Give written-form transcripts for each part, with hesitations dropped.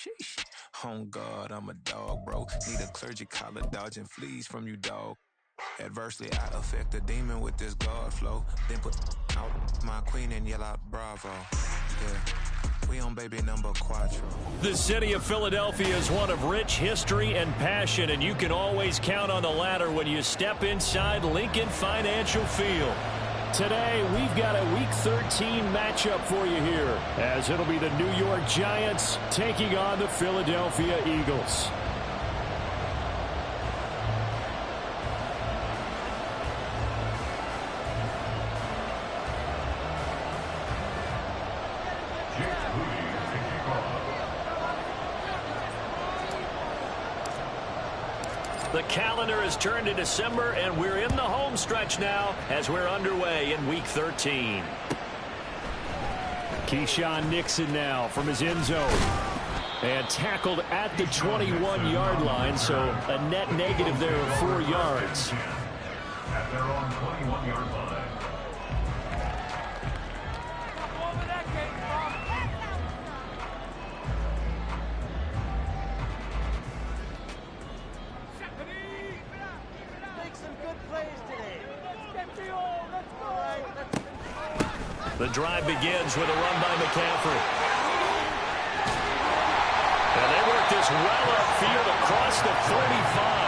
Sheesh. On God, I'm a dog, bro. Need a clergy collar dodging fleas from you, dog. Adversely, I affect a demon with this God flow. Then put out my queen and yell out bravo. Yeah, we on baby number quattro. The city of Philadelphia is one of rich history and passion, and you can always count on the latter when you step inside Lincoln Financial Field. Today, we've got a Week 13 matchup for you here, as it'll be the New York Giants taking on the Philadelphia Eagles. The calendar has turned to December, and we're in the home stretch now as we're underway in Week 13. Keyshawn Nixon now from his end zone. And tackled at the 21-yard line, so a net negative there of 4 yards. At their own 21-yard line. The drive begins with a run by McCaffrey. And they work this well upfield across the 35.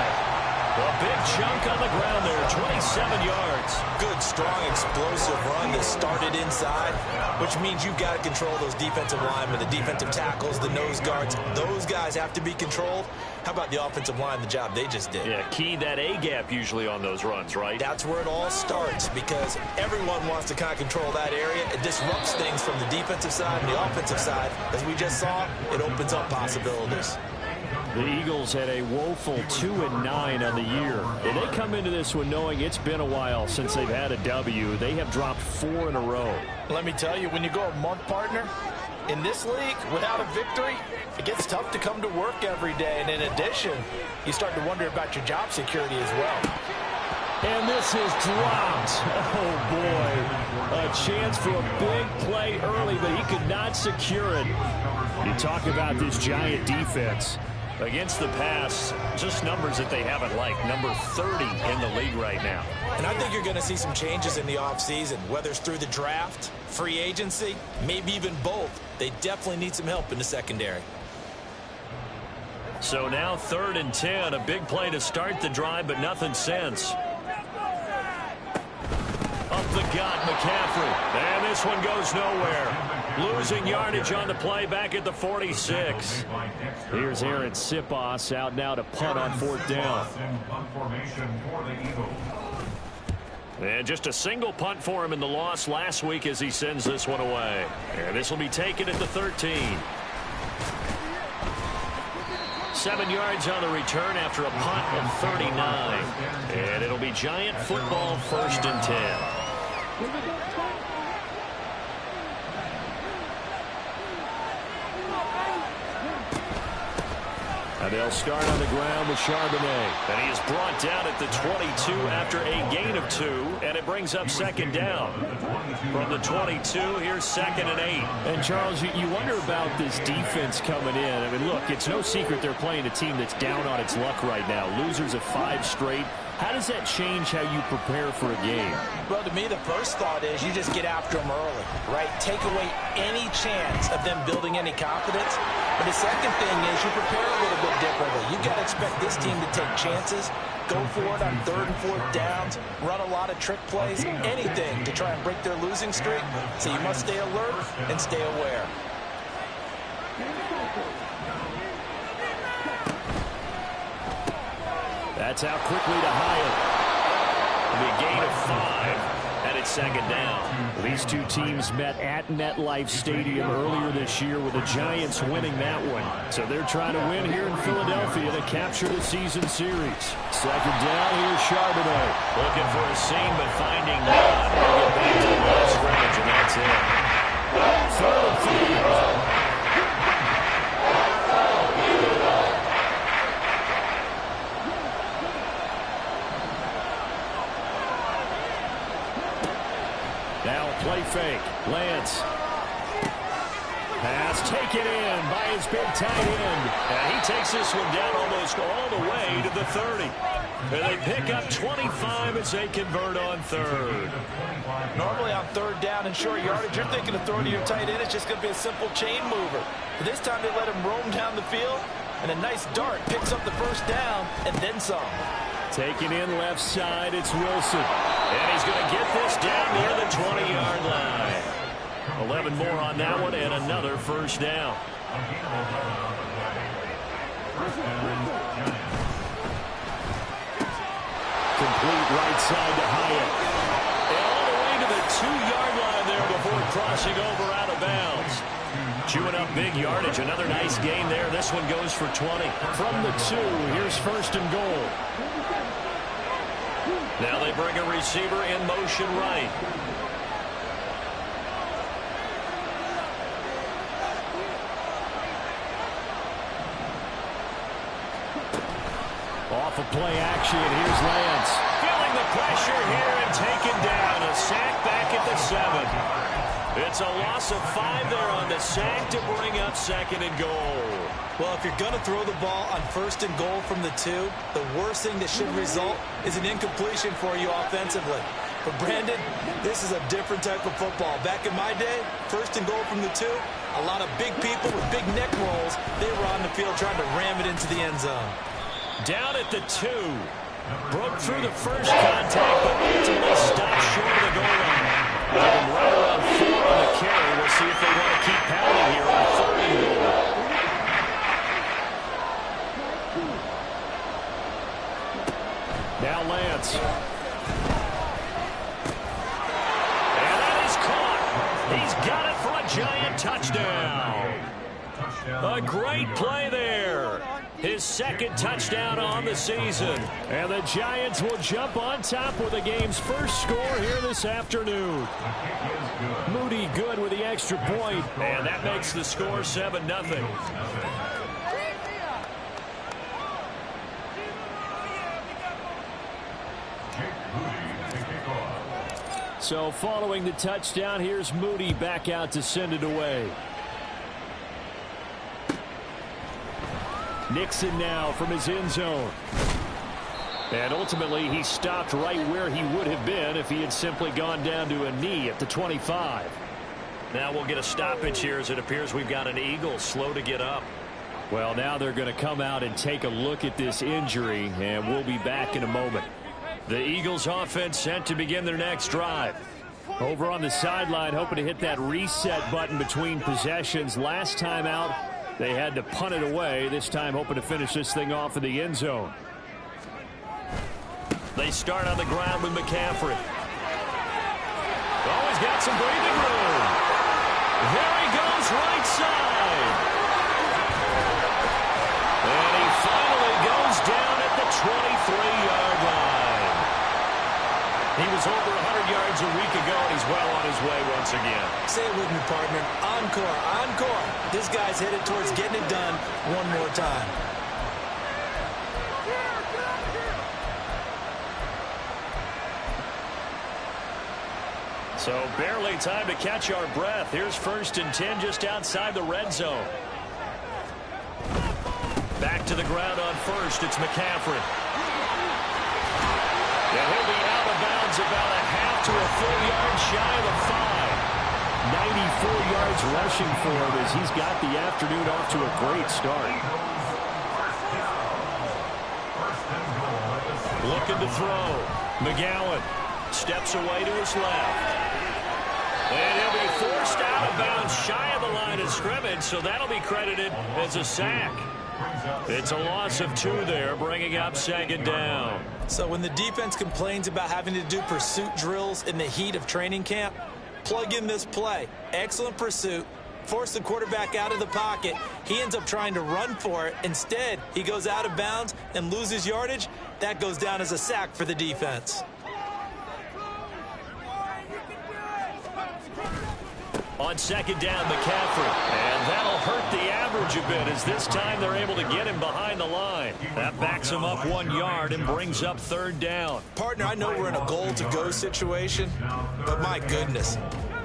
A big chunk on the ground there, 27 yards. Good, strong, explosive run that started inside, which means you've got to control those defensive linemen, the defensive tackles, the nose guards. Those guys have to be controlled. How about the offensive line, the job they just did? Yeah, key that A-gap usually on those runs, right? That's where it all starts, because everyone wants to kind of control that area. It disrupts things from the defensive side and the offensive side. As we just saw, it opens up possibilities. The Eagles had a woeful 2-9 on the year. And they come into this one knowing it's been a while since they've had a W. They have dropped 4 in a row. Let me tell you, when you go a month, partner, in this league, without a victory, it gets tough to come to work every day. And in addition, you start to wonder about your job security as well. And this is dropped. Oh, boy. A chance for a big play early, but he could not secure it. You talk about this Giant defense. Against the pass, just numbers that they haven't liked. Number 30 in the league right now. And I think you're going to see some changes in the offseason, whether it's through the draft, free agency, maybe even both. They definitely need some help in the secondary. So now 3rd and 10, a big play to start the drive, but nothing since. Up the gut, McCaffrey. And this one goes nowhere. Losing yardage on the play back at the 46. Here's Aaron Sipos out now to punt on 4th down. And just a single punt for him in the loss last week as he sends this one away. And this will be taken at the 13. 7 yards on the return after a punt of 39. And it'll be Giant football, 1st and 10. And they'll start on the ground with Charbonnet. And he is brought down at the 22 after a gain of 2. And it brings up 2nd down. From the 22, here's 2nd and 8. And, Charles, you wonder about this defense coming in. I mean, look, it's no secret they're playing a team that's down on its luck right now. Losers of 5 straight. How does that change how you prepare for a game? Well, to me, the first thought is you just get after them early, right? Take away any chance of them building any confidence. But the second thing is you prepare a little bit differently. You got to expect this team to take chances, go for it on 3rd and 4th downs, run a lot of trick plays, anything to try and break their losing streak. So you must stay alert and stay aware. That's out quickly to Hyatt. It'll be a gain of 5, and it's 2nd down. These two teams met at MetLife Stadium earlier this year with the Giants winning that one. So they're trying to win here in Philadelphia to capture the season series. 2nd down, here's Charbonnet. Looking for a seam, but finding none. He'll get back to the line of scrimmage, and that's it. 3rd and 3. Now play fake. Lance Pass taken in by his big tight end. And he takes this one down almost all the way to the 30. And they pick up 25 as they convert on third. Normally on third down and short yardage, you're thinking of throwing to your tight end. It's just going to be a simple chain mover. But this time they let him roam down the field, and a nice dart picks up the first down and then some. Taking in left side, it's Wilson. And he's going to get this down near the 20-yard line. 11 more on that one and another first down. Complete right side to Hyatt. And all the way to the 2-yard line there before crossing over out of bounds. Chewing up big yardage. Another nice gain there. This one goes for 20. From the 2, here's first and goal. Now they bring a receiver in motion right. Off of play action, here's Lance. Feeling the pressure here and taken down. A sack back at the 7. It's a loss of 5 there on the sack to bring up second and goal. Well, if you're going to throw the ball on first and goal from the 2, the worst thing that should result is an incompletion for you offensively. But, Brandon, this is a different type of football. Back in my day, first and goal from the 2, a lot of big people with big neck rolls, they were on the field trying to ram it into the end zone. Down at the 2. Broke through the first contact, but ultimately stopped short of the goal line. Give them right around 4 on the carry. We'll see if they want to keep pounding here on third and goal. Now Lance. And that is caught. He's got it for a giant touchdown. A great play there. His second touchdown on the season. And the Giants will jump on top with the game's first score here this afternoon. Moody good with the extra point. And that makes the score 7-0. So following the touchdown, here's Moody back out to send it away. Nixon now from his end zone. And ultimately, he stopped right where he would have been if he had simply gone down to a knee at the 25. Now we'll get a stoppage here as it appears we've got an Eagle slow to get up. Well, now they're going to come out and take a look at this injury, and we'll be back in a moment. The Eagles offense set to begin their next drive. Over on the sideline, hoping to hit that reset button between possessions. Last time out, they had to punt it away. This time hoping to finish this thing off in the end zone. They start on the ground with McCaffrey. Oh, he's got some breathing room. There he goes right side. And he finally goes down at the 23-yard line. He was over 100 yards a week ago, and he's well on his way once again. Say it with me, partner. Encore, encore. This guy's headed towards getting it done one more time. So barely time to catch our breath. Here's first and 10 just outside the red zone. Back to the ground on first. It's McCaffrey. And he'll be out of bounds about a half to a full yard shy of the 5. 94 yards rushing for him as he's got the afternoon off to a great start. Looking to throw. McGowan steps away to his left. And he'll be forced out of bounds shy of the line of scrimmage, so that'll be credited as a sack. It's a loss of 2 there, bringing up second down. So when the defense complains about having to do pursuit drills in the heat of training camp, plug in this play. Excellent pursuit. Force the quarterback out of the pocket. He ends up trying to run for it. Instead, he goes out of bounds and loses yardage. That goes down as a sack for the defense. On second down, McCaffrey. And that'll hurt the average a bit as this time they're able to get him behind the line. That backs him up 1 yard and brings up third down. Partner, I know we're in a goal-to-go situation, but my goodness.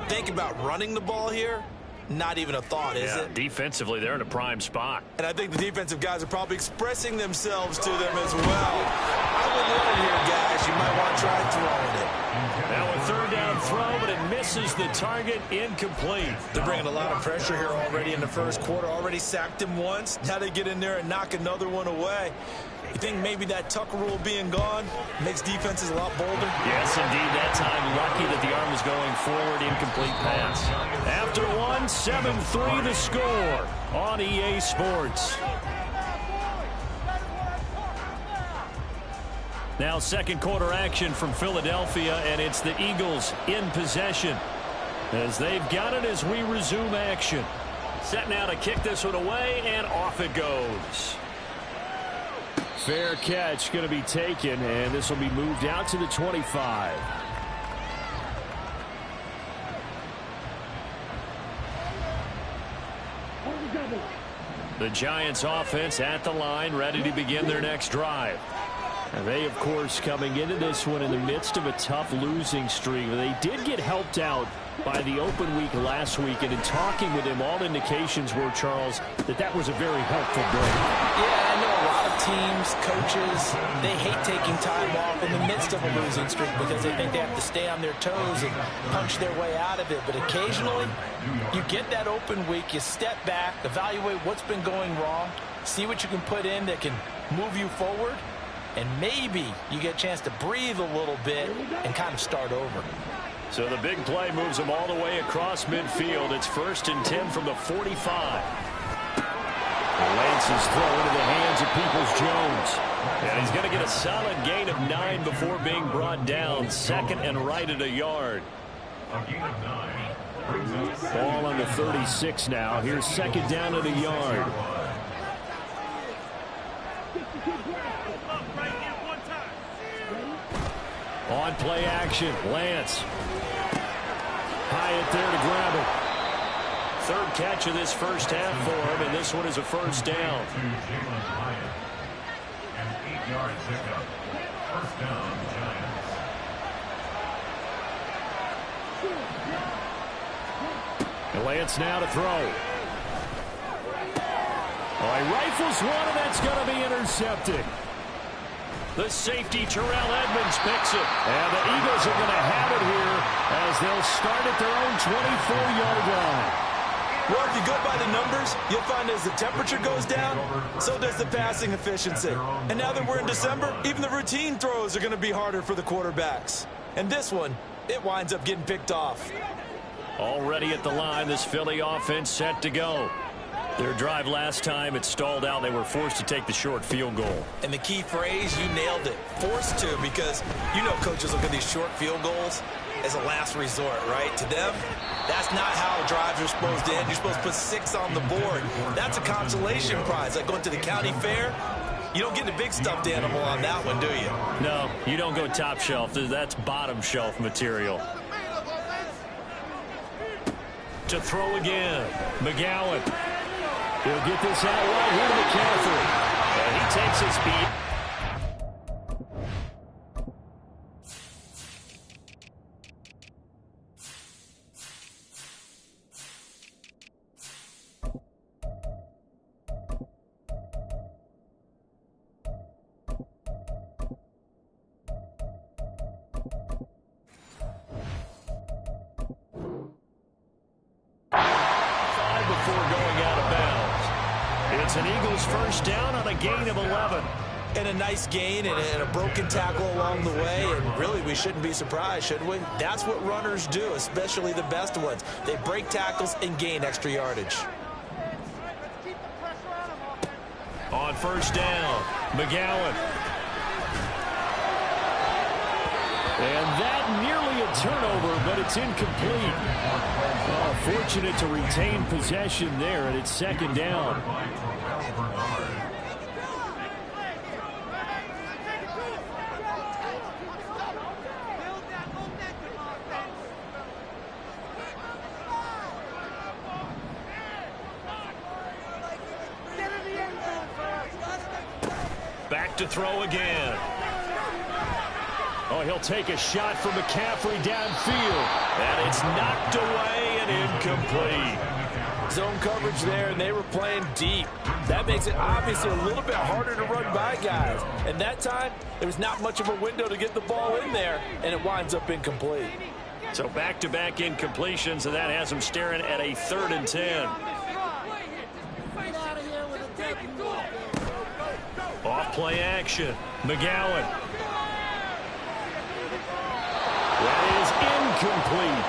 Think about running the ball here. not even a thought, is it? Defensively, they're in a prime spot. And I think the defensive guys are probably expressing themselves to them as well. I wouldn't let it here, guys. You might want to try throwing it. Now a third down throw, but it misses the target. Incomplete. They're bringing a lot of pressure here already in the first quarter. Already sacked him once. Now they get in there and knock another one away. You think maybe that Tucker rule being gone makes defenses a lot bolder? Yes, indeed. That time, lucky that the arm was going forward. Incomplete pass. After one, 7-3 the score on EA Sports. Now second quarter action from Philadelphia, and it's the Eagles in possession as they've got it as we resume action. Set now to kick this one away, and off it goes. Fair catch going to be taken, and this will be moved out to the 25. The Giants offense at the line, ready to begin their next drive. And they, of course, coming into this one in the midst of a tough losing streak. They did get helped out by the open week last week, and in talking with him, all indications were, Charles, that was a very helpful break. Yeah, I know a lot of teams, coaches, they hate taking time off in the midst of a losing streak because they think they have to stay on their toes and punch their way out of it. But occasionally, you get that open week, you step back, evaluate what's been going wrong, see what you can put in that can move you forward, and maybe you get a chance to breathe a little bit and kind of start over. So the big play moves them all the way across midfield. It's 1st and 10 from the 45. Lance's throw into the hands of Peoples-Jones. And he's going to get a solid gain of 9 before being brought down. 2nd and right at a yard. A gain of 9. Ball on the 36 now. Here's 2nd down at a yard. On play action, Lance. Hyatt there to grab it. 3rd catch of this first half for him, and this one is a first down. An 8-yard pickup. First down, Giants. And Lance now to throw. Oh, he rifles one, and that's going to be intercepted. The safety, Terrell Edmonds, picks it. And the Eagles are going to have it here as they'll start at their own 24-yard line. Well, if you go by the numbers, you'll find as the temperature goes down, so does the passing efficiency. And now that we're in December, even the routine throws are going to be harder for the quarterbacks. And this one, it winds up getting picked off. Already at the line, this Philly offense set to go. Their drive last time, it stalled out. They were forced to take the short field goal. And the key phrase, you nailed it. Forced to, because you know coaches look at these short field goals as a last resort, right? To them, that's not how drives are supposed to end. You're supposed to put 6 on the board. That's a consolation prize. Like going to the county fair, you don't get the big stuffed animal on that one, do you? No, you don't go top shelf. That's bottom shelf material. To throw again, McGowan. He'll get this out right here to McCaffrey. And he takes his beat. Before going out of bounds. It's an Eagles first down on a gain of 11. And a nice gain and a broken tackle along the way. And really, we shouldn't be surprised, should we? That's what runners do, especially the best ones. They break tackles and gain extra yardage. On first down, McGowan. And that nearly a turnover, but it's incomplete. Fortunate to retain possession there, and it's 2nd down. Back to throw again. Oh, he'll take a shot from McCaffrey downfield. And it's knocked away and incomplete. Zone coverage there, and they were playing deep. That makes it obviously a little bit harder to run by guys. And that time, there was not much of a window to get the ball in there, and it winds up incomplete. So back-to-back incompletions, and that has them staring at a 3rd and 10. Off play action. McGowan. That is incomplete.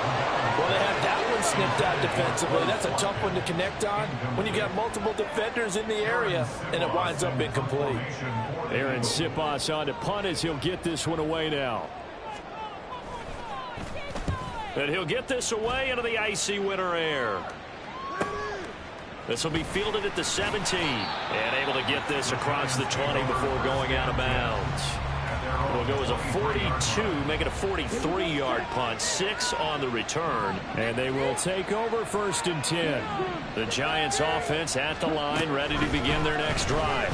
Well, they have that one snipped out defensively. That's a tough one to connect on when you got multiple defenders in the area, and it winds up incomplete. Aaron Siposs on to punt as he'll get this one away now. And he'll get this away into the icy winter air. This will be fielded at the 17. And able to get this across the 20 before going out of bounds. It'll go as a 42, make it a 43-yard punt. 6 on the return. And they will take over 1st and 10. The Giants offense at the line, ready to begin their next drive.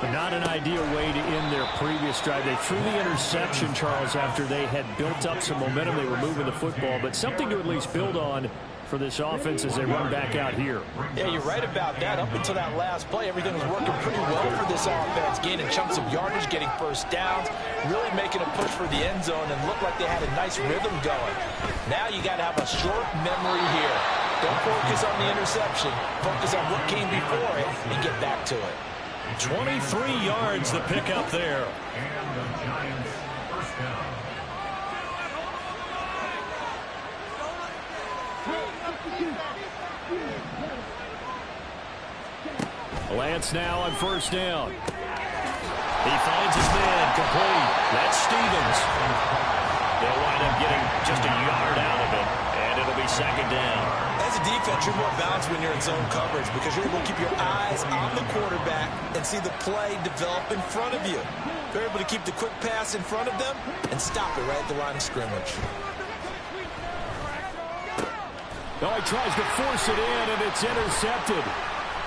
Not an ideal way to end their previous drive. They threw the interception, Charles, after they had built up some momentum. They were moving the football, but something to at least build on for this offense as they run back out here. Yeah, you're right about that. Up until that last play, everything was working pretty well for this offense, gaining chunks of yardage, getting first downs, really making a push for the end zone, and looked like they had a nice rhythm going. Now you got to have a short memory here. Don't focus on the interception. Focus on what came before it and get back to it. 23 yards the pickup there. And the Giants' first down. Lance now on 1st down. He finds his man, complete. That's Stevens. They'll wind up getting just a yard out of it, and it'll be 2nd down. As a defense, you're more balanced when you're in zone coverage because you're able to keep your eyes on the quarterback and see the play develop in front of you. They're able to keep the quick pass in front of them and stop it right at the line of scrimmage. Oh, he tries to force it in, and it's intercepted.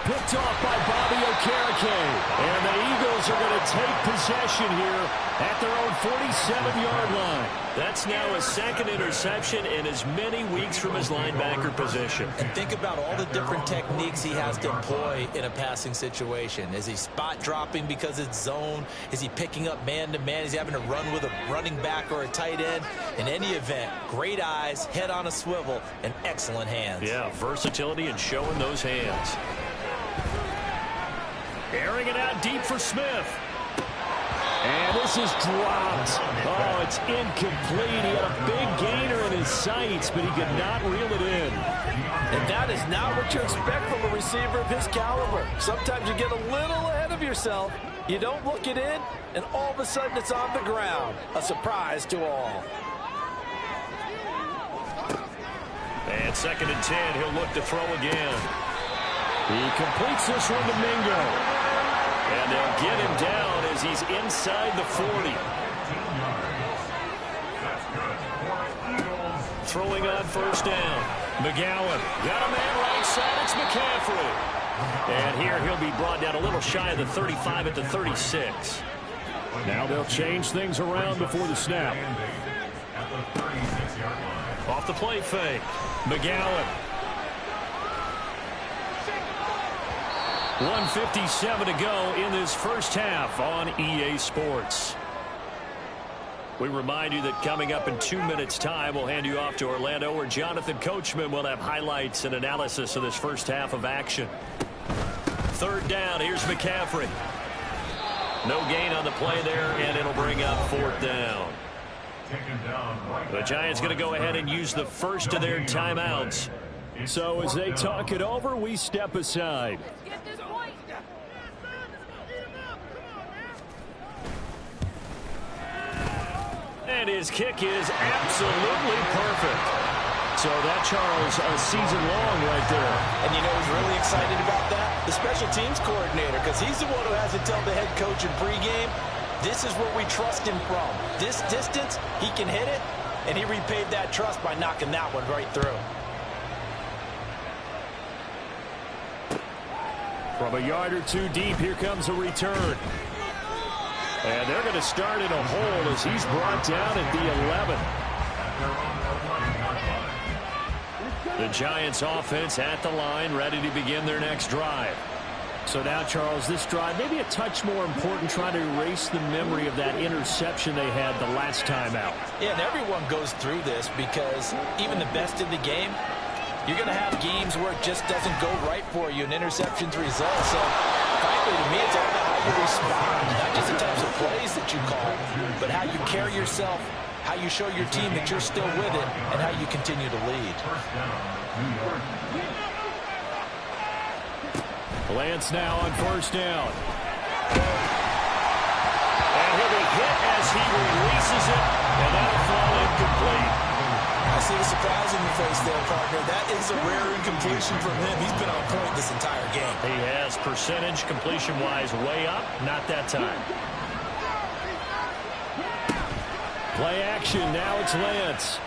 Picked off by Bobby Okereke. And the Eagles are going to take possession here at their own 47-yard line. That's now a 2nd interception in as many weeks from his linebacker position. And think about all the different techniques he has to employ in a passing situation. Is he spot dropping because it's zone? Is he picking up man-to-man? Is he having to run with a running back or a tight end? In any event, great eyes, head on a swivel, and excellent hands. Yeah, versatility and showing those hands. Airing it out deep for Smith. And this is dropped. Oh, it's incomplete. He had a big gainer in his sights, but he could not reel it in. And that is not what you expect from a receiver of his caliber. Sometimes you get a little ahead of yourself. You don't look it in, and all of a sudden it's on the ground. A surprise to all. And 2nd and 10, he'll look to throw again. He completes this one to Mingo. And they'll get him down as he's inside the 40. Throwing on 1st down. McGowan got a man right side. It's McCaffrey. And here he'll be brought down a little shy of the 35 at the 36. Now they'll change things around before the snap. Off the play fake. McGowan. 1:57 to go in this first half on EA Sports. We remind you that coming up in 2 minutes' time, we'll hand you off to Orlando, where Jonathan Coachman will have highlights and analysis of this first half of action. 3rd down, here's McCaffrey. No gain on the play there, and it'll bring up 4th down. The Giants going to go ahead and use the first of their timeouts. So as they talk it over, we step aside. And his kick is absolutely perfect. So that, Charles, a season long right there. And you know who's really excited about that? The special teams coordinator, because he's the one who has to tell the head coach in pregame, this is what we trust him from. This distance, he can hit it, and he repaid that trust by knocking that one right through. From a yard or two deep, here comes a return. And they're going to start in a hole as he's brought down at the 11. The Giants offense at the line, ready to begin their next drive. So now, Charles, this drive maybe a touch more important, trying to erase the memory of that interception they had the last time out. Yeah, and everyone goes through this because even the best in the game, you're going to have games where it just doesn't go right for you, and interceptions result. So, frankly, to me, it's all about how you respond, not just the types of plays that you call, but how you carry yourself, how you show your team that you're still with it, and how you continue to lead. Lance now on first down. And he'll be hit as he releases it, and that'll fall incomplete. I see the surprise in your face there, partner. That is a rare incompletion from him. He's been on point this entire game. He has percentage completion-wise way up, not that time. Play action, now it's Lance.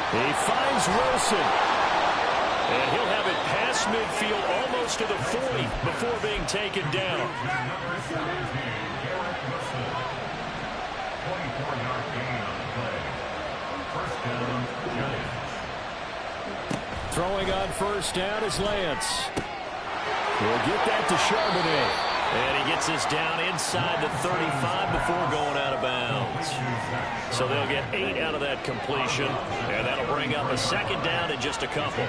He finds Wilson. And he'll have it past midfield almost to the 40 before being taken down. Throwing on first down is Lance. He'll get that to Charbonnet. And he gets this down inside the 35 before going out of bounds. So they'll get 8 out of that completion, and that'll bring up a second down in just a couple.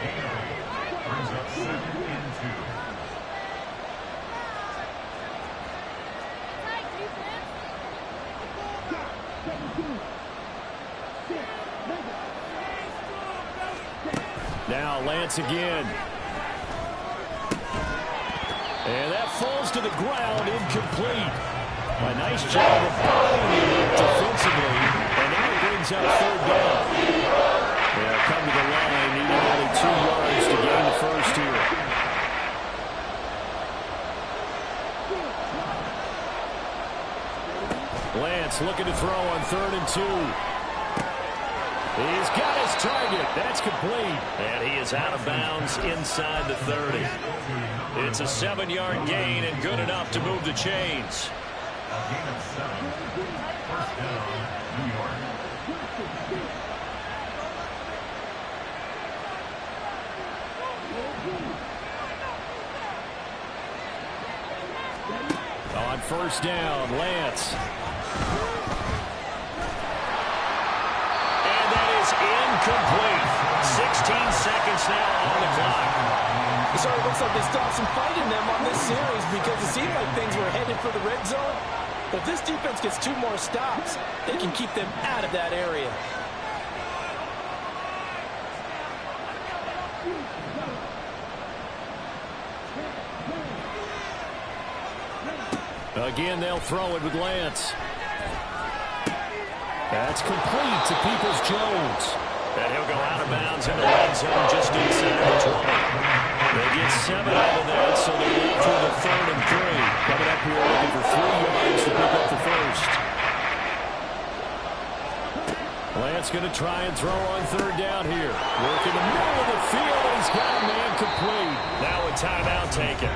Now Lance again. And that falls to the ground, incomplete. A nice job of bodying it defensively, and now it brings out third down. They'll come to the line, needing only 2 yards to gain the first here. Lance looking to throw on 3rd and 2. He's got his target. That's complete. And he is out of bounds inside the 30. It's a 7-yard gain and good enough to move the chains. On first down, Lance. And that is incomplete. 16 seconds now on the clock. It sort of looks like they stopped some fight in them on this series because it seemed like things were headed for the red zone. But if this defense gets 2 more stops, they can keep them out of that area. Again, they'll throw it with Lance. That's complete to Peoples-Jones. And he'll go out of bounds in the red zone just inside the 20. They get 7 out of that, so they're left with a 3rd and 3. Coming up here looking for 3 yards to pick up the first. Lance going to try and throw on 3rd down here. Work in the middle of the field, and he's got a man complete. Now a timeout taken.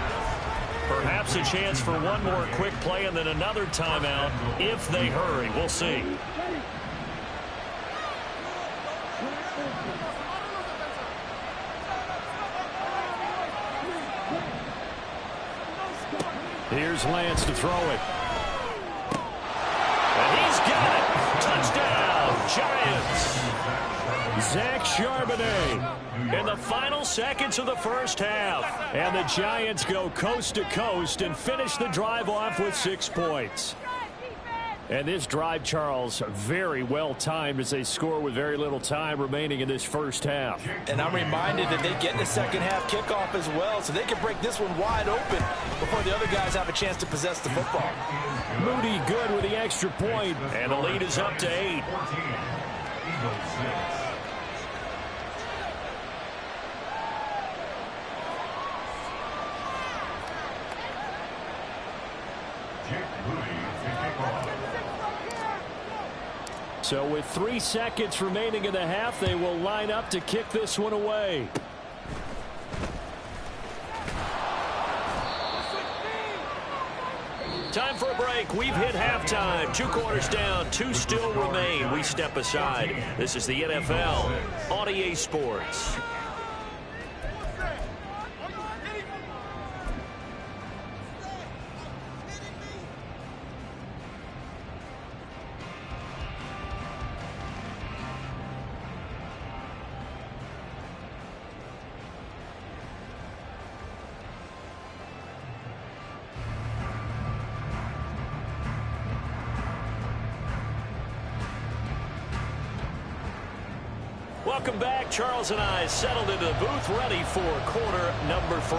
Perhaps a chance for one more quick play and then another timeout if they hurry. We'll see. Here's Lance to throw it. And he's got it. Touchdown, Giants. Zach Charbonnet in the final seconds of the first half. And the Giants go coast to coast and finish the drive off with 6 points. And this drive, Charles, very well timed as they score with very little time remaining in this first half. And I'm reminded that they get the second half kickoff as well, so they can break this one wide open before the other guys have a chance to possess the football. Moody good with the extra point, and the lead is up to 8. So with 3 seconds remaining in the half, they will line up to kick this one away. Time for a break. We've hit halftime. 2 quarters down. 2 still remain. We step aside. This is the NFL on EA Sports. Welcome back. Charles and I settled into the booth, ready for quarter number 3.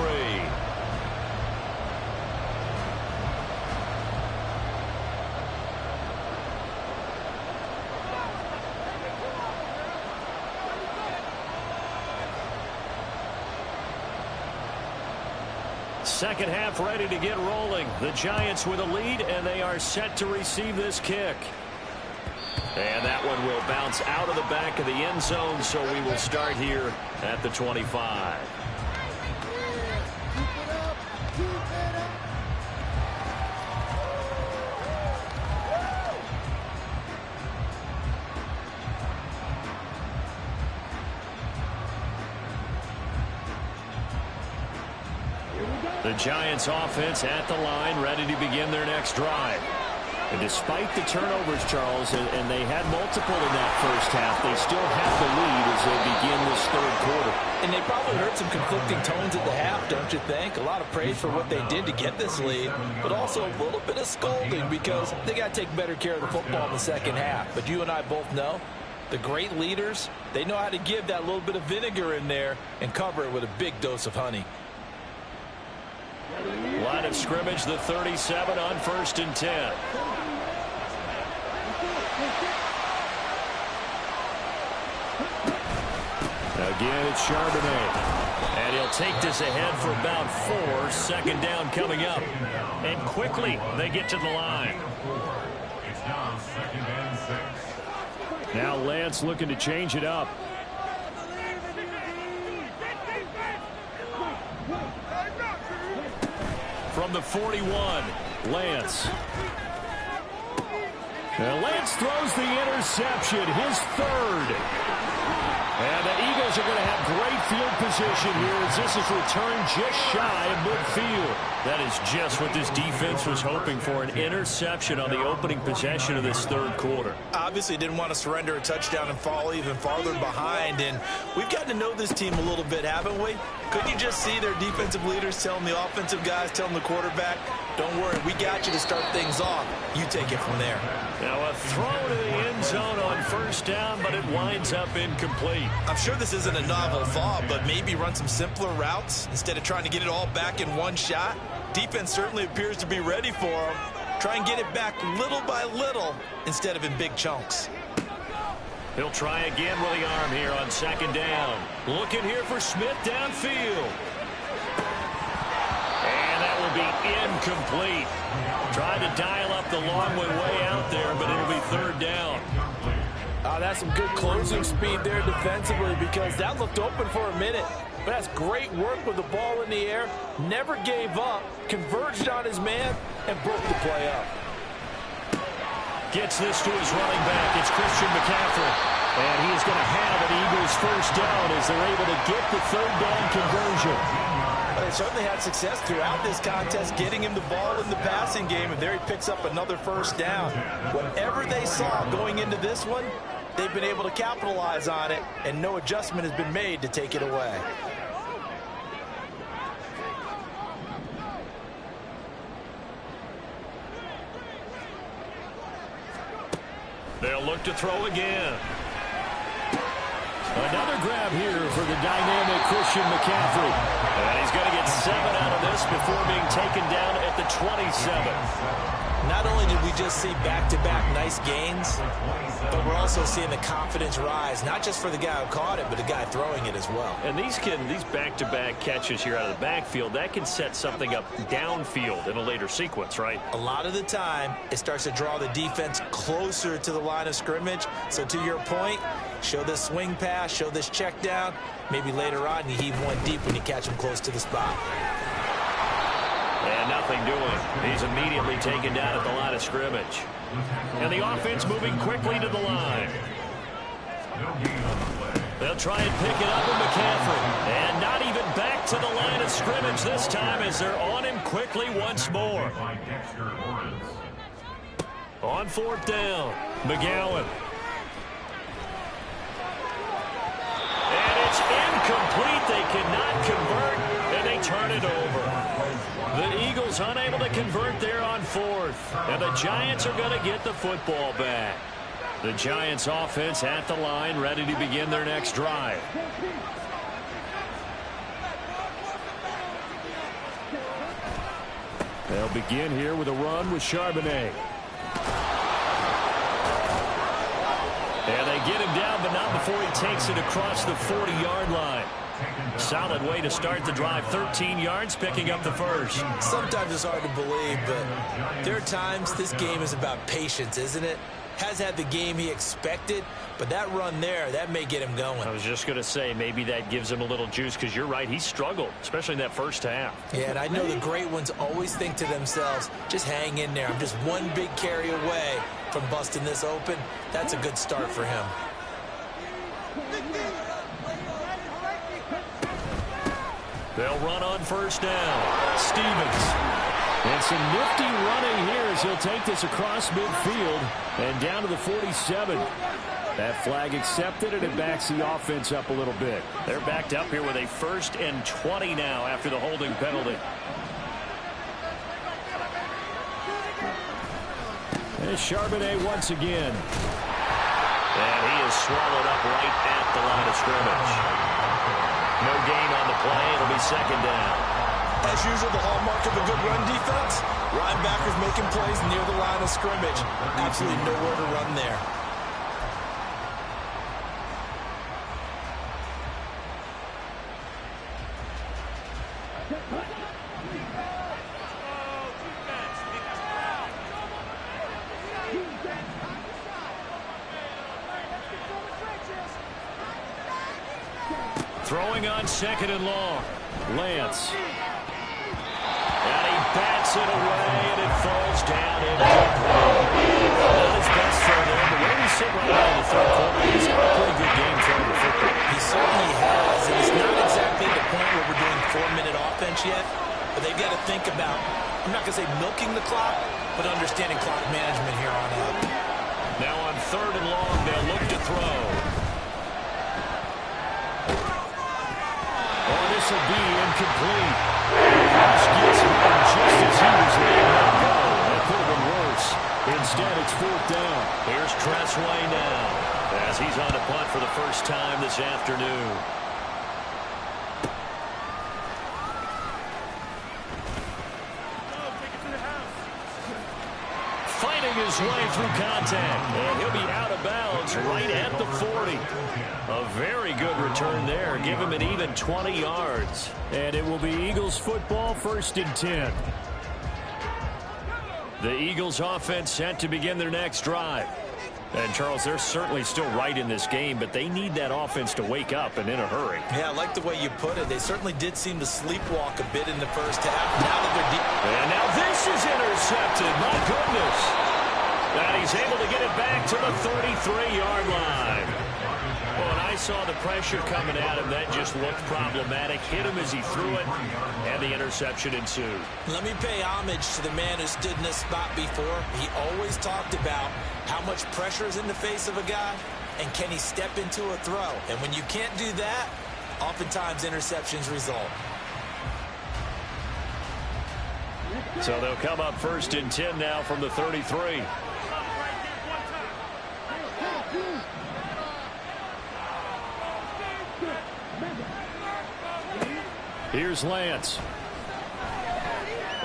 Second half ready to get rolling. The Giants with a lead, and they are set to receive this kick. And that one will bounce out of the back of the end zone, so we will start here at the 25. The Giants offense at the line, ready to begin their next drive. And despite the turnovers, Charles, and they had multiple in that first half, they still have the lead as they begin this third quarter. And they probably heard some conflicting tones at the half, don't you think? A lot of praise for what they did to get this lead, but also a little bit of scolding because they got to take better care of the football in the second half. But you and I both know the great leaders, they know how to give that little bit of vinegar in there and cover it with a big dose of honey. Line of scrimmage, the 37 on 1st and 10. Again, it's Charbonnet. And he'll take this ahead for about 4. Second down coming up. And quickly, they get to the line. It's now 2nd and 6. Now Lance looking to change it up. From the 41, Lance. Now Lance throws the interception, his 3rd. And the Eagles are going to have great field position here as this is returned just shy of midfield. That is just what this defense was hoping for, an interception on the opening possession of this third quarter. Obviously didn't want to surrender a touchdown and fall even farther behind, and we've gotten to know this team a little bit, haven't we? Couldn't you just see their defensive leaders telling the offensive guys, telling the quarterback, don't worry, we got you to start things off. You take it from there. Now a throw to the end zone on 1st down, but it winds up incomplete. I'm sure this isn't a novel thought, but maybe run some simpler routes instead of trying to get it all back in one shot. Defense certainly appears to be ready for them. Try and get it back little by little instead of in big chunks. He'll try again with the arm here on 2nd down. Looking here for Smith downfield. And that will be incomplete. Trying to dial up the long way out there, but it'll be 3rd down. That's some good closing speed there defensively because that looked open for a minute. But that's great work with the ball in the air. Never gave up, converged on his man, and broke the play up. Gets this to his running back. It's Christian McCaffrey. And he is going to have an Eagles 1st down as they're able to get the 3rd down conversion. They certainly had success throughout this contest, getting him the ball in the passing game, and there he picks up another 1st down. Whatever they saw going into this one, they've been able to capitalize on it, and no adjustment has been made to take it away. They'll look to throw again. Another grab here for the dynamic Christian McCaffrey. And he's going to get 7 out of this before being taken down at the 27. Not only did we just see back-to-back nice gains, but we're also seeing the confidence rise, not just for the guy who caught it, but the guy throwing it as well. And these back-to-back catches here out of the backfield, that can set something up downfield in a later sequence, right? A lot of the time, it starts to draw the defense closer to the line of scrimmage. So to your point, show this swing pass, show this check down. Maybe later on you heave one deep when you catch them close to the spot. And now nothing doing. He's immediately taken down at the line of scrimmage. And the offense moving quickly to the line. They'll try and pick it up with McCaffrey. And not even back to the line of scrimmage this time as they're on him quickly once more. On fourth down, McGowan. And it's incomplete. They cannot convert, and they turn it over. The Eagles unable to convert there on fourth. And the Giants are going to get the football back. The Giants offense at the line, ready to begin their next drive. They'll begin here with a run with Charbonnet. And they get him down, but not before he takes it across the 40-yard line. Solid way to start the drive. 13 yards, picking up the first. Sometimes it's hard to believe, but there are times this game is about patience, isn't it? Has had the game he expected, but that run there, that may get him going. I was just going to say, maybe that gives him a little juice, because you're right, he struggled, especially in that first half. Yeah, and I know the great ones always think to themselves, just hang in there. I'm just one big carry away from busting this open. That's a good start for him. They'll run on first down. Stevens. And some nifty running here as he'll take this across midfield and down to the 47. That flag accepted, and it backs the offense up a little bit. They're backed up here with a 1st and 20 now after the holding penalty. There's Charbonnet once again. And he is swallowed up right at the line of scrimmage. No gain on the play. It'll be 2nd down. As usual, the hallmark of a good run defense, linebackers making plays near the line of scrimmage. Absolutely nowhere to run there. Throwing on 2nd and long. Lance. And he bats it away, and it falls down into the play. Not his best throw there, but where he's sitting right now in the third quarter, he's had a pretty good game throwing the football. He certainly has, and it's not exactly the point where we're doing 4-minute offense yet, but they've got to think about, I'm not going to say milking the clock, but understanding clock management here on out. Now on 3rd and long, they'll look to throw. Oh, this will be incomplete. Rush gets him just as he was letting that go. That could have been worse. Instead, it's 4th down. Here's Tressway now as he's on a punt for the first time this afternoon. Fighting his way through contact, and he'll be out of bounds right at the 40. A very good return there. Give him an even 20 yards. And it will be Eagles football, 1st and 10. The Eagles offense set to begin their next drive. And, Charles, they're certainly still right in this game, but they need that offense to wake up and in a hurry. Yeah, I like the way you put it. They certainly did seem to sleepwalk a bit in the first half. Now that they're deep. And now this is intercepted. My goodness. And he's able to get it back to the 33-yard line. Well, and I saw the pressure coming at him. That just looked problematic. Hit him as he threw it, and the interception ensued. Let me pay homage to the man who stood in this spot before. He always talked about how much pressure is in the face of a guy, and can he step into a throw. And when you can't do that, oftentimes interceptions result. So they'll come up 1st and 10 now from the 33. Here's Lance.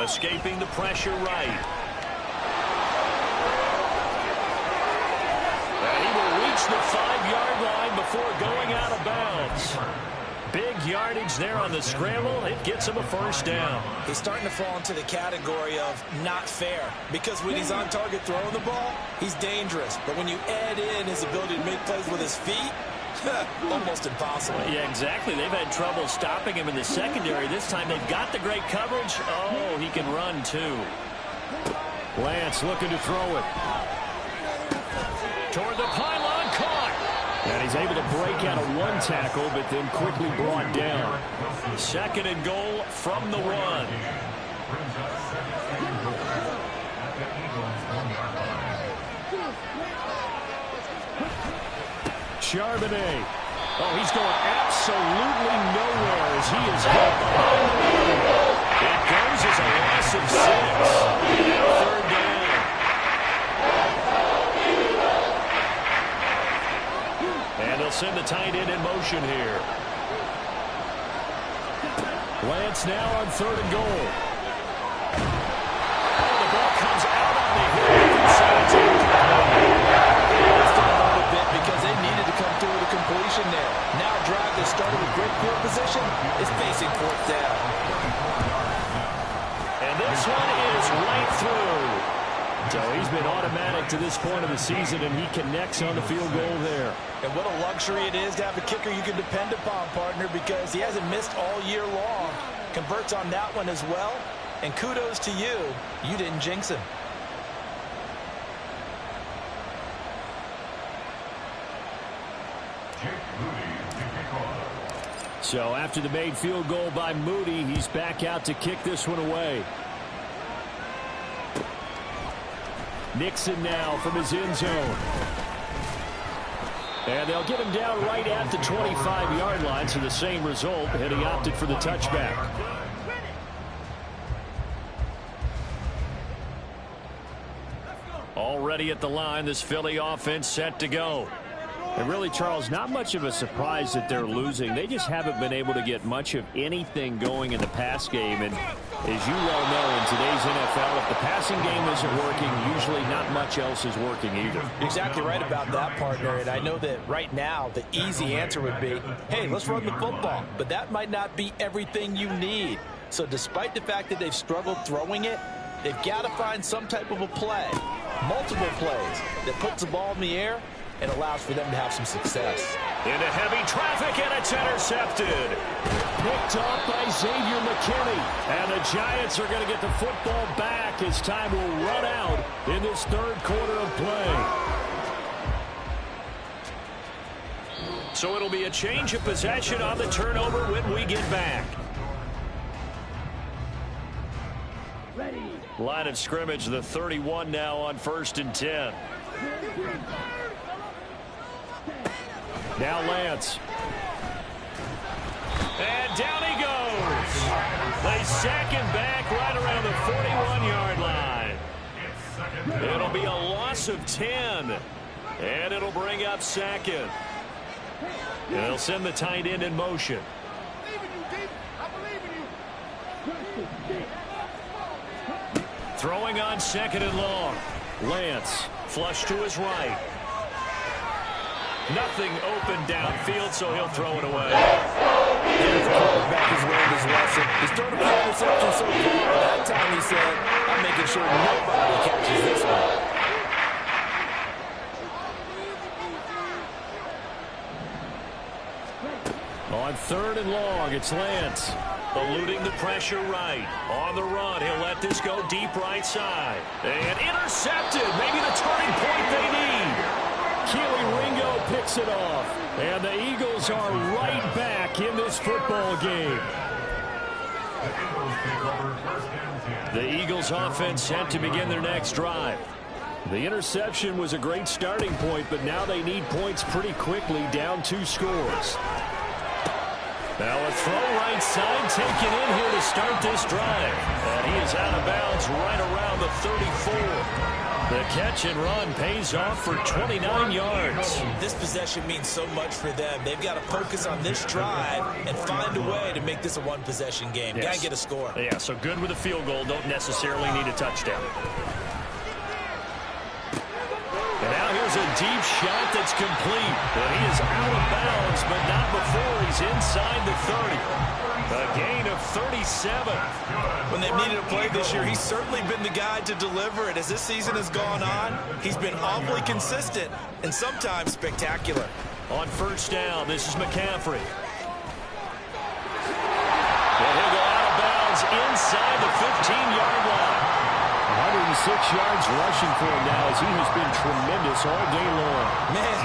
Escaping the pressure right. And he will reach the 5-yard line before going out of bounds. Big yardage there on the scramble. It gets him a 1st down. He's starting to fall into the category of not fair, because when he's on target throwing the ball, he's dangerous. But when you add in his ability to make plays with his feet, Almost impossible. Yeah, exactly. They've had trouble stopping him in the secondary. This time they've got the great coverage. Oh, he can run too. Lance looking to throw it. Toward the pylon, caught. And he's able to break out of one tackle, but then quickly brought down. 2nd and goal from the 1. Charbonnet. Oh, he's going absolutely nowhere as he is hit behind the line. It goes as a loss of 6. 3rd down. And they'll send the tight end in motion here. Lance now on 3rd and goal. Oh, the ball comes out on the hit. Inside to because they needed to come through with a completion there. Now a drive that started with great field position is facing 4th down. And this one is right through. So he's been automatic to this point of the season, and he connects on the field goal there. And what a luxury it is to have a kicker you can depend upon, partner, because he hasn't missed all year long. Converts on that one as well. And kudos to you. You didn't jinx him. So after the made field goal by Moody, he's back out to kick this one away. Nixon now from his end zone. And they'll get him down right at the 25-yard line, so the same result, and he opted for the touchback. Already at the line, this Philly offense set to go. And really, Charles, not much of a surprise that they're losing. They just haven't been able to get much of anything going in the pass game. And as you well know, in today's NFL, if the passing game isn't working, usually not much else is working either. Exactly right about that, partner. And I know that right now, the easy answer would be, hey, let's run the football. But that might not be everything you need. So despite the fact that they've struggled throwing it, they've got to find some type of a play, multiple plays, that puts the ball in the air and allows for them to have some success. Into heavy traffic, and it's intercepted. Picked off by Xavier McKinney. And the Giants are going to get the football back as time will run out in this 3rd quarter of play. So it'll be a change of possession on the turnover when we get back. Ready. Line of scrimmage, the 31 now on 1st and 10. Now Lance. And down he goes. They sack him back right around the 41-yard line. It'll be a loss of 10. And it'll bring up 2nd. And they'll send the tight end in motion. Throwing on 2nd and long. Lance flush to his right. Nothing open downfield, so he'll throw it away. His quarterback has learned his lesson. He's thrown a few interceptions so far. That time he said, I'm making sure nobody catches this one. On 3rd and long, it's Lance. Eluding the pressure right. On the run, he'll let this go deep right side. And intercepted. Maybe the turning point they need. Keely Ringo picks it off. And the Eagles are right back in this football game. The Eagles offense set to begin their next drive. The interception was a great starting point, but now they need points pretty quickly, down 2 scores. Now a throw right side taken in here to start this drive. And he is out of bounds right around the 34. The catch and run pays off for 29 yards. This possession means so much for them. They've got to focus on this drive and find a way to make this a one-possession game. Yes. Got to get a score. Yeah, so good with a field goal. Don't necessarily need a touchdown. And now here's a deep shot that's complete. But he is out of bounds, but not before he's inside the 30. A gain of 37. When they've needed a play this year, he's certainly been the guy to deliver it. As this season has gone on, he's been awfully consistent and sometimes spectacular. On first down, this is McCaffrey. And he'll go out of bounds inside the 15-yard line. 106 yards rushing for him now as he has been tremendous all day long. Man,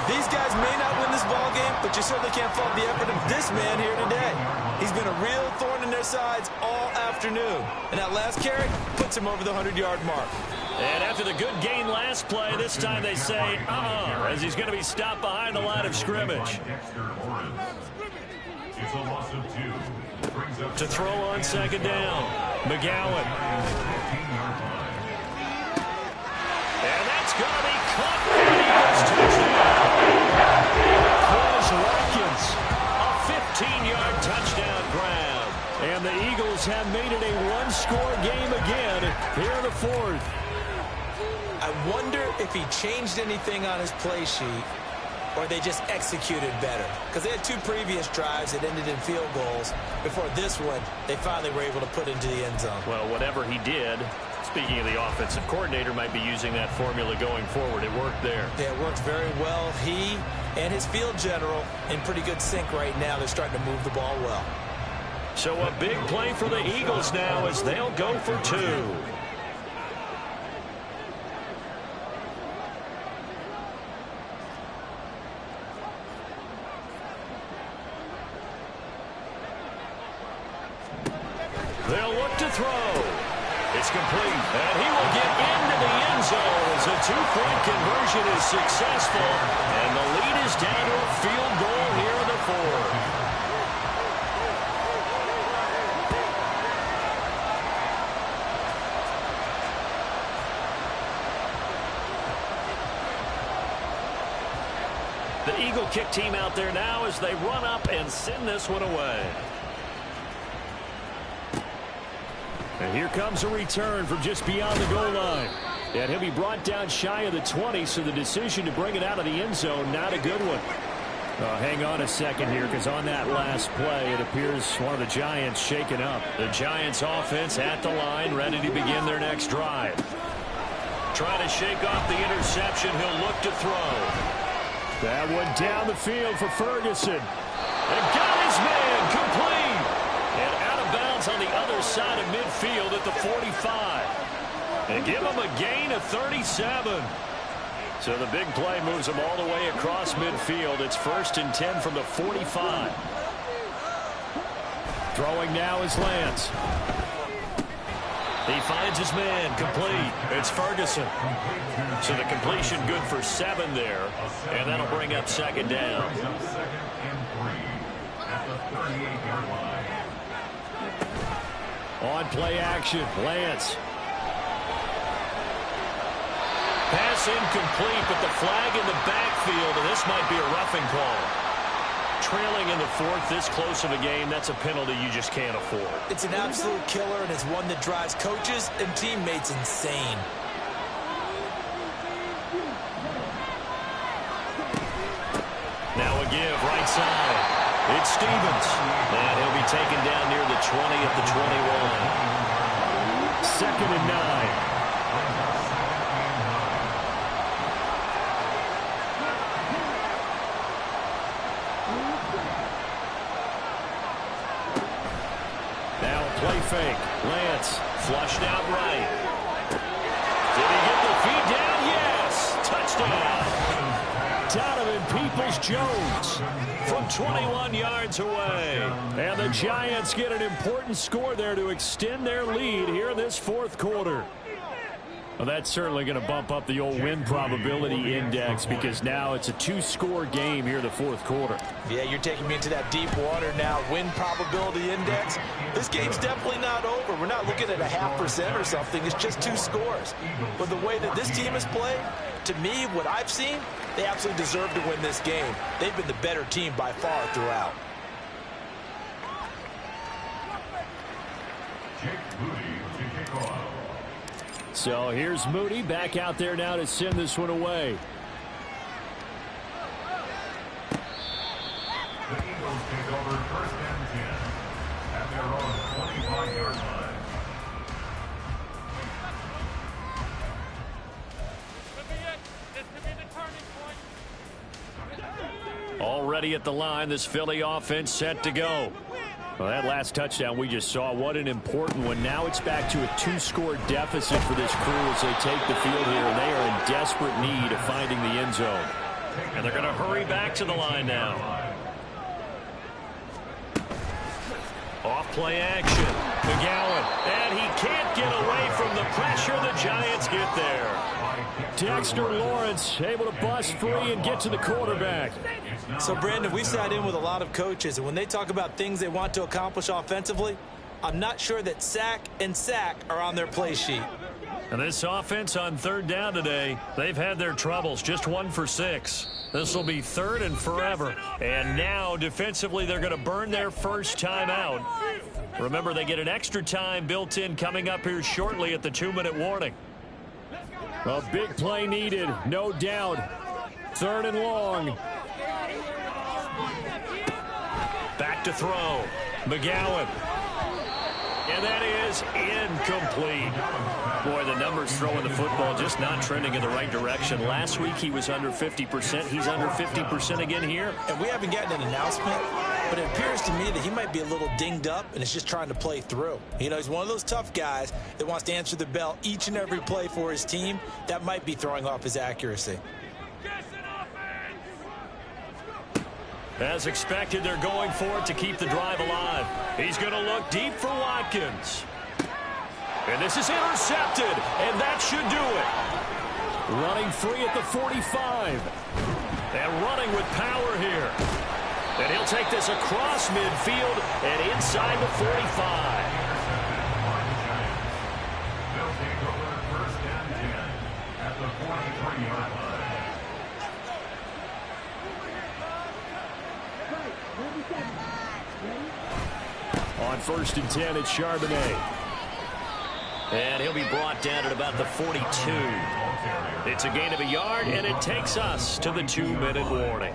these guys may not win this ball game, but you certainly can't fault the effort of this man here today. He's been a real thorn in their sides all afternoon. And that last carry puts him over the 100-yard mark. And after the good gain last play, this time they say, as he's going to be stopped behind the line of scrimmage. It's a loss of 2. To throw on second down, McGowan. And that's going to be caught for the Eagles touchdown. Watkins, a 15-yard touchdown grab. And the Eagles have made it a one-score game again here in the fourth. I wonder if he changed anything on his play sheet or they just executed better. Because they had 2 previous drives that ended in field goals. Before this one, they finally were able to put into the end zone. Well, whatever he did, speaking of the offensive coordinator, might be using that formula going forward. It worked there. Yeah, it worked very well. He and his field general in pretty good sync right now. They're starting to move the ball well. So a big play for the Eagles now as they'll go for 2. They'll look to throw. It's complete. And he will get into the end zone as a 2-point conversion is successful. And the lead is down to a field goal here in the fourth. The Eagle kick team out there now as they run up and send this one away. And here comes a return from just beyond the goal line. And he'll be brought down shy of the 20, so the decision to bring it out of the end zone, not a good one. Hang on a second here, because on that last play, it appears one of the Giants shaken up. The Giants offense at the line, ready to begin their next drive. Trying to shake off the interception, he'll look to throw. That one down the field for Ferguson. And got his man complete. And out of bounds on the other side of midfield at the 45. And give him a gain of 37. So the big play moves him all the way across midfield. It's 1st and 10 from the 45. Throwing now is Lance. He finds his man complete. It's Ferguson. So the completion good for 7 there. And that'll bring up second down. On play action, Lance. Pass incomplete, but the flag in the backfield, and this might be a roughing call. Trailing in the fourth, this close of a game, that's a penalty you just can't afford. It's an absolute killer, and it's one that drives coaches and teammates insane. Now a give, right side. It's Stevens. And he'll be taken down near the 20 at the 21. 2nd and 9. Play fake. Lance flushed out right. Did he get the feed down? Yes. Touchdown. Donovan Peoples-Jones from 21 yards away. And the Giants get an important score there to extend their lead here in this fourth quarter. Well, that's certainly going to bump up the old win probability index because now it's a 2-score game here in the fourth quarter. Yeah, you're taking me into that deep water now. Win probability index. This game's definitely not over. We're not looking at a 0.5% or something. It's just 2 scores. But the way that this team has played, to me, what I've seen, they absolutely deserve to win this game. They've been the better team by far throughout. So here's Moody back out there now to send this one away. The Eagles take over 1st and 10 at their own 25-yard line. This could be the turning point. ready at the line. This Philly offense set to go. Well, that last touchdown we just saw, what an important one. Now it's back to a 2-score deficit for this crew as they take the field here, and they are in desperate need of finding the end zone. And they're going to hurry back to the line now. Off play action. McGowan, and he can't get away from the pressure. The Giants get there. Dexter Lawrence able to bust free and get to the quarterback. So, Brandon, we've sat in with a lot of coaches, and when they talk about things they want to accomplish offensively, I'm not sure that sack and sack are on their play sheet. And this offense on third down today, they've had their troubles. Just 1 for 6. This will be third and forever. And now, defensively, they're going to burn their first time out. Remember, they get an extra time built in coming up here shortly at the 2-minute warning. A big play needed, no doubt. Third and long. Back to throw. McGowan. And that is incomplete. Boy, the numbers throwing the football just not trending in the right direction. Last week he was under 50%. He's under 50% again here. And we haven't gotten an announcement, but it appears to me that he might be a little dinged up and is just trying to play through. You know, he's one of those tough guys that wants to answer the bell each and every play for his team. That might be throwing off his accuracy. As expected, they're going for it to keep the drive alive. He's going to look deep for Watkins. And this is intercepted, and that should do it. Running free at the 45. And running with power here. And he'll take this across midfield and inside the 45. They'll take over first and 10 at the 43-yard line. On first and 10, it's Charbonnet. And he'll be brought down at about the 42. It's a gain of a yard, and it takes us to the 2-minute warning.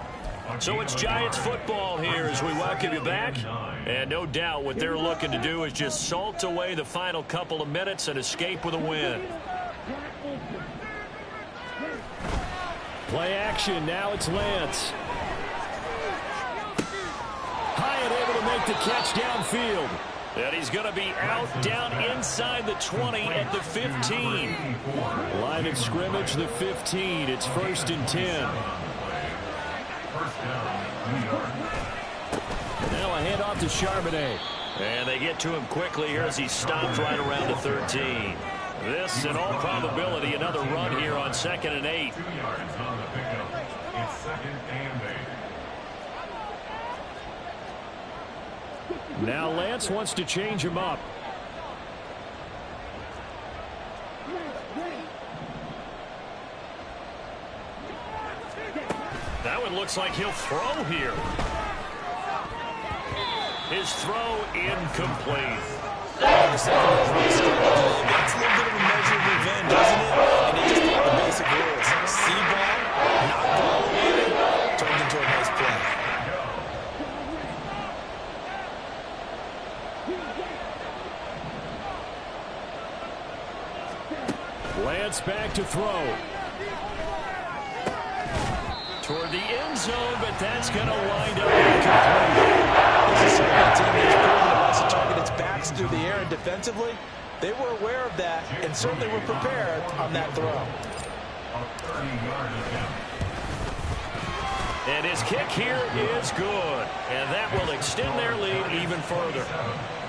So it's Giants football here as we welcome you back. And no doubt what they're looking to do is just salt away the final couple of minutes and escape with a win. Play action. Now it's Lance. Hyatt able to make the catch downfield. And he's going to be out down inside the 20 at the 15. Line of scrimmage, the 15. It's first and 10. Now a handoff to Charbonnet. And they get to him quickly here as he stops right around the 13. This, in all probability, another run here on 2nd and 8. 2 yards on the pickup. It's 2nd and 8. Now Lance wants to change him up. That one looks like he'll throw here. His throw incomplete. That's a little bit of a measure of revenge, isn't it? And he just got the basic rules. See ball, not ball away, turned into a nice play. Lance back to throw. Toward the end zone, but that's going to wind up incomplete. This is a team that's proven it wants to target its backs through the air and defensively. They were aware of that and certainly were prepared on that throw. And his kick here is good. And that will extend their lead even further.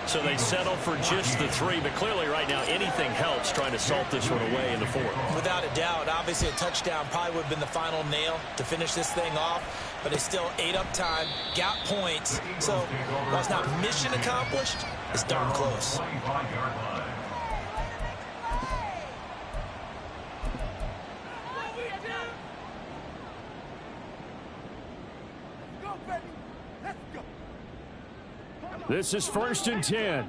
So they settle for just the 3. But clearly right now anything helps trying to salt this one away in the 4th. Without a doubt, obviously a touchdown probably would have been the final nail to finish this thing off. But they still ate up time, got points. So while it's not mission accomplished, it's darn close. This is first and 10.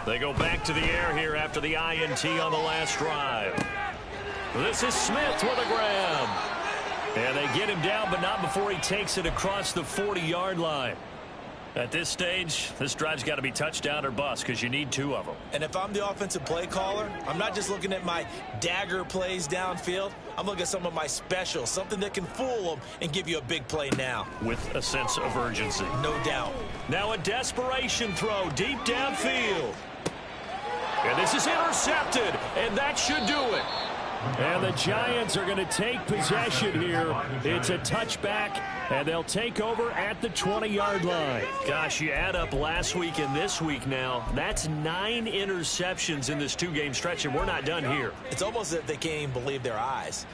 They go back to the air here after the INT on the last drive. This is Smith with a grab. And they get him down, but not before he takes it across the 40-yard line. At this stage, this drive's got to be touchdown or bust because you need 2 of them. And if I'm the offensive play caller, I'm not just looking at my dagger plays downfield. I'm looking at some of my specials, something that can fool them and give you a big play now. With a sense of urgency. No doubt. Now a desperation throw deep downfield. And this is intercepted, and that should do it. And the Giants are going to take possession here. It's a touchback, and they'll take over at the 20-yard line. Gosh, you add up last week and this week now. That's 9 interceptions in this 2-game stretch, and we're not done here. It's almost as if they can't even believe their eyes.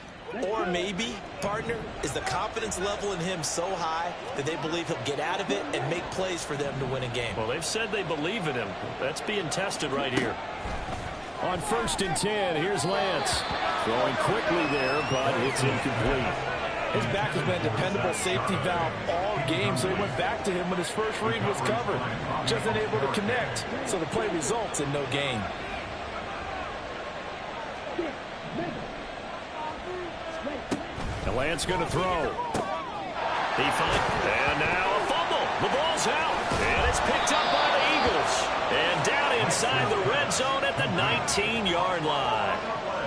Or maybe, partner, is the confidence level in him so high that they believe he'll get out of it and make plays for them to win a game. Well, they've said they believe in him. That's being tested right here. On 1st and 10, here's Lance. Throwing quickly there, but it's incomplete. His back has been a dependable safety valve all game, so he went back to him when his first read was covered. Just unable to connect, so the play results in no gain. And Lance going to throw. And now a fumble. The ball's out, and it's picked up by the Eagles. And down inside the red zone at the 19-yard line.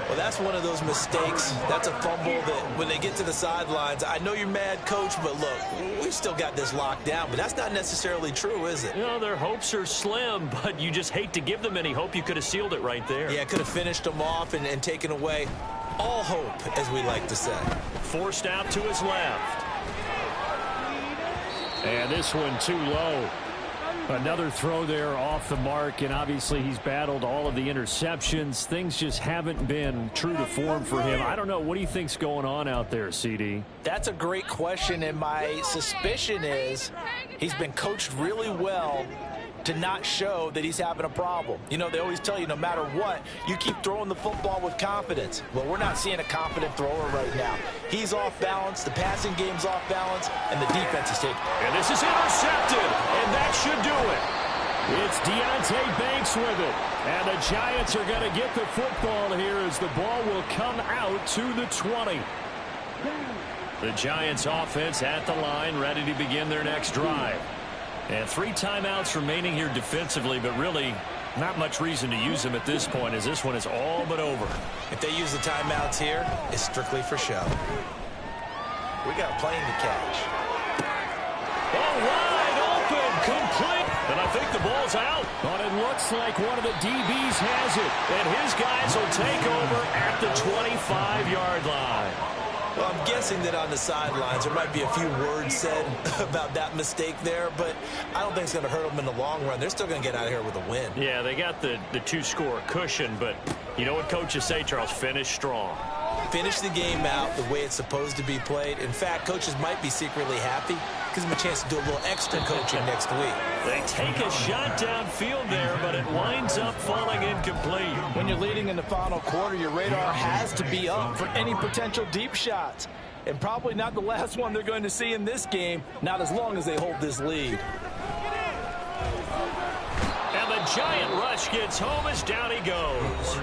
Well, that's one of those mistakes. That's a fumble that when they get to the sidelines, I know you're mad, Coach, but look, we've still got this locked down. But that's not necessarily true, is it? You know, their hopes are slim, but you just hate to give them any hope. You could have sealed it right there. Yeah, could have finished them off and taken away all hope, as we like to say. Forced out to his left. And this one too low. Another throw there off the mark, and obviously he's battled all of the interceptions. Things just haven't been true to form for him. I don't know. What do you think's going on out there, CD? That's a great question, and my suspicion is he's been coached really well to not show that he's having a problem. You know, they always tell you no matter what, you keep throwing the football with confidence. Well, we're not seeing a confident thrower right now. He's off balance, the passing game's off balance, and the defense is taking. And this is intercepted, and that should do it. It's Deontay Banks with it. And the Giants are going to get the football here as the ball will come out to the 20. The Giants offense at the line, ready to begin their next drive. And 3 timeouts remaining here defensively, but really not much reason to use them at this point as this one is all but over. If they use the timeouts here, it's strictly for show. We got a plane to catch. Oh, wide open, complete. And I think the ball's out. But it looks like one of the DBs has it. And his guys will take over at the 25-yard line. Well, I'm guessing that on the sidelines there might be a few words said about that mistake there, but I don't think it's going to hurt them in the long run. They're still going to get out of here with a win. Yeah, they got the 2-score cushion, but you know what coaches say, Charles? Finish strong. Finish the game out the way it's supposed to be played. In fact, coaches might be secretly happy. Gives them a chance to do a little extra coaching next week. They take a shot downfield there, but it winds up falling incomplete. When you're leading in the final quarter, your radar has to be up for any potential deep shots. And probably not the last one they're going to see in this game, not as long as they hold this lead. And the giant rush gets home as down he goes.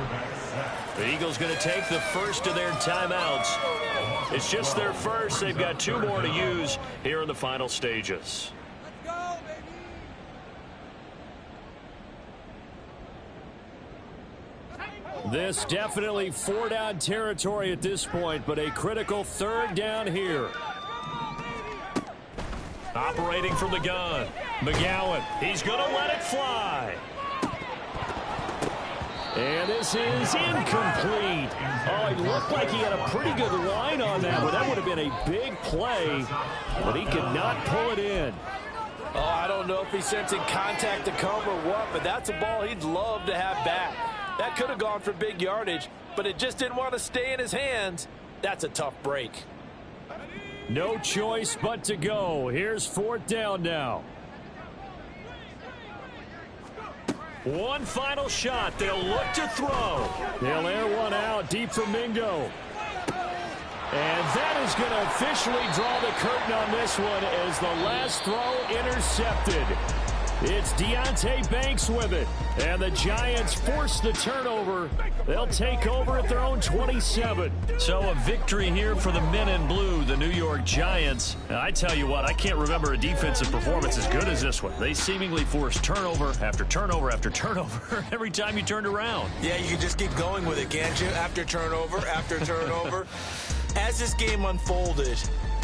The Eagles going to take the first of their timeouts. It's just their first. They've got 2 more to use here in the final stages. This definitely 4-down territory at this point, but a critical 3rd down here. Operating from the gun, McGowan. He's going to let it fly. And this is incomplete. Oh, it looked like he had a pretty good line on that, but that would have been a big play, but he could not pull it in. Oh, I don't know if he's sensing contact to come or what, but that's a ball he'd love to have back. That could have gone for big yardage, but it just didn't want to stay in his hands. That's a tough break. No choice but to go. Here's 4th down now. One final shot. They'll look to throw. They'll air one out deep for Mingo. And that is going to officially draw the curtain on this one as the last throw intercepted. It's Deonte Banks with it. And the Giants force the turnover. They'll take over at their own 27. So a victory here for the men in blue, the New York Giants. And I tell you what, I can't remember a defensive performance as good as this one. They seemingly forced turnover after turnover after turnover every time you turned around. Yeah, you can just keep going with it, can't you? After turnover, after turnover. As this game unfolded,